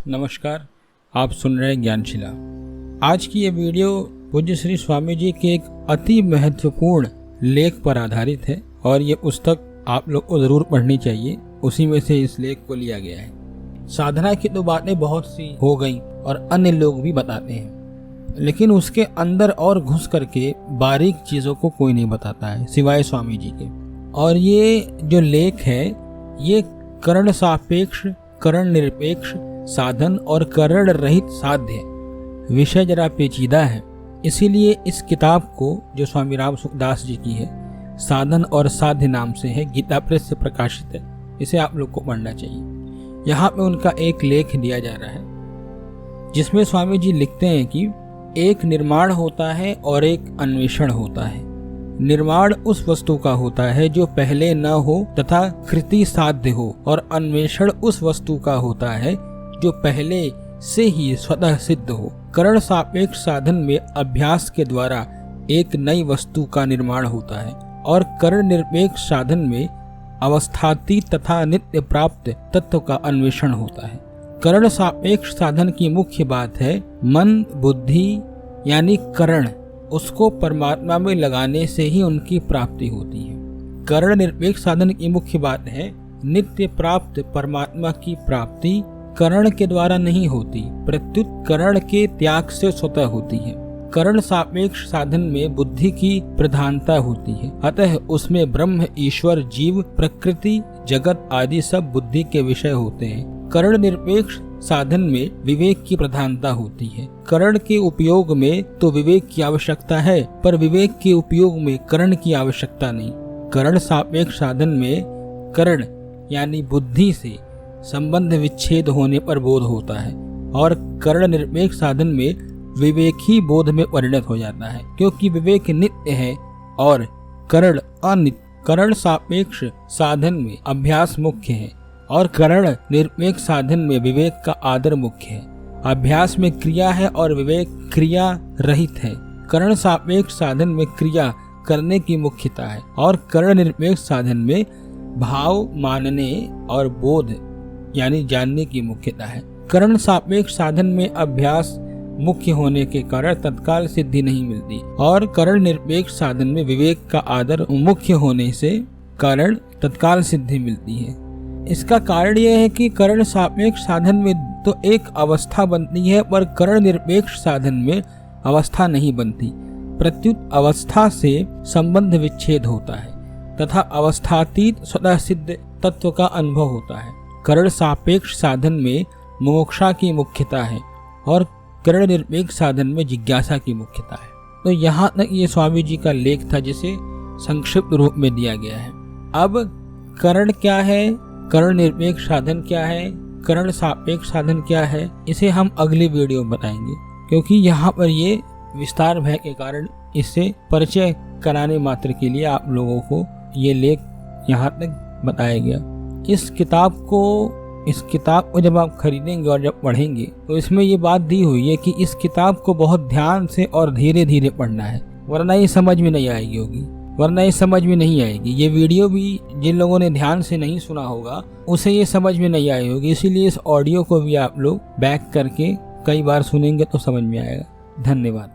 नमस्कार, आप सुन रहे हैं ज्ञानशिला। आज की ये वीडियो पूज्य श्री स्वामी जी के एक अति महत्वपूर्ण लेख पर आधारित है और ये पुस्तक आप लोग को जरूर पढ़नी चाहिए। उसी में से इस लेख को लिया गया है। साधना की तो बातें बहुत सी हो गई और अन्य लोग भी बताते हैं, लेकिन उसके अंदर और घुस करके बारीक चीजों को कोई नहीं बताता है सिवाय स्वामी जी के। और ये जो लेख है ये करण सापेक्ष, करण निरपेक्ष साधन और करण रहित साध्य विषय जरा पेचीदा है। इसीलिए इस किताब को जो स्वामी राम सुखदास जी की है, साधन और साध्य नाम से है, गीता प्रेस से प्रकाशित है, इसे आप लोग को पढ़ना चाहिए। यहाँ पे उनका एक लेख दिया जा रहा है जिसमें स्वामी जी लिखते हैं कि एक निर्माण होता है और एक अन्वेषण होता है। निर्माण उस वस्तु का होता है जो पहले न हो तथा कृति साध्य हो, और अन्वेषण उस वस्तु का होता है जो पहले से ही स्वतः सिद्ध हो। करण सापेक्ष साधन में अभ्यास के द्वारा एक नई वस्तु का निर्माण होता है और करण निरपेक्ष साधन में अवस्थातीत तथा नित्य प्राप्त तत्व का अन्वेषण होता है। करण सापेक्ष साधन की मुख्य बात है मन बुद्धि यानी करण, उसको परमात्मा में लगाने से ही उनकी प्राप्ति होती है। करण निरपेक्ष साधन की मुख्य बात है नित्य प्राप्त परमात्मा की प्राप्ति करण के द्वारा नहीं होती, प्रत्युत करण के त्याग से स्वतः होती है। करण सापेक्ष साधन में बुद्धि की प्रधानता होती है, अतः उसमें ब्रह्म, ईश्वर, जीव, प्रकृति, जगत आदि सब बुद्धि के विषय होते हैं। करण निरपेक्ष साधन में विवेक की प्रधानता होती है। करण के उपयोग में तो विवेक की आवश्यकता है, पर विवेक के उपयोग में करण की आवश्यकता नहीं। करण सापेक्ष साधन में करण यानी बुद्धि से संबंध विच्छेद होने पर बोध होता है और करण निरपेक्ष साधन में विवेक ही बोध में परिणत हो जाता है, क्योंकि विवेक नित्य है और करण अनित्य। करण सापेक्ष साधन में अभ्यास मुख्य है और करण निरपेक्ष साधन में विवेक का आदर मुख्य है। अभ्यास में क्रिया है और विवेक क्रिया रहित है। करण सापेक्ष साधन में क्रिया करने की मुख्यता है और करण निरपेक्ष साधन में भाव मानने और बोध यानी जानने की मुख्यता है। करण सापेक्ष साधन में अभ्यास मुख्य होने के कारण तत्काल सिद्धि नहीं मिलती और करण निरपेक्ष साधन में विवेक का आदर मुख्य होने से कारण तत्काल सिद्धि मिलती है। इसका कारण यह है कि करण सापेक्ष साधन में तो एक अवस्था बनती है पर करण निरपेक्ष साधन में अवस्था नहीं बनती, प्रत्युत अवस्था से संबंध विच्छेद होता है तथा अवस्थातीत स्वतः सिद्ध तत्व का अनुभव होता है। करण सापेक्ष साधन में मोक्षा की मुख्यता है और करण निरपेक्ष साधन में जिज्ञासा की मुख्यता है। तो यहाँ तक ये स्वामी जी का लेख था जिसे संक्षिप्त रूप में दिया गया है। अब करण क्या है, करण निरपेक्ष साधन क्या है, करण सापेक्ष साधन क्या है, इसे हम अगली वीडियो में बताएंगे, क्योंकि यहाँ पर ये विस्तार भय के कारण इससे परिचय कराने मात्र के लिए आप लोगों को ये लेख यहाँ तक बताया गया। इस किताब को जब आप खरीदेंगे और जब पढ़ेंगे तो इसमें ये बात दी हुई है कि इस किताब को बहुत ध्यान से और धीरे धीरे पढ़ना है, वरना ये समझ में नहीं आएगी। ये वीडियो भी जिन लोगों ने ध्यान से नहीं सुना होगा उसे ये समझ में नहीं आई होगी, इसीलिए इस ऑडियो को भी आप लोग बैक करके कई बार सुनेंगे तो समझ में आएगा। धन्यवाद।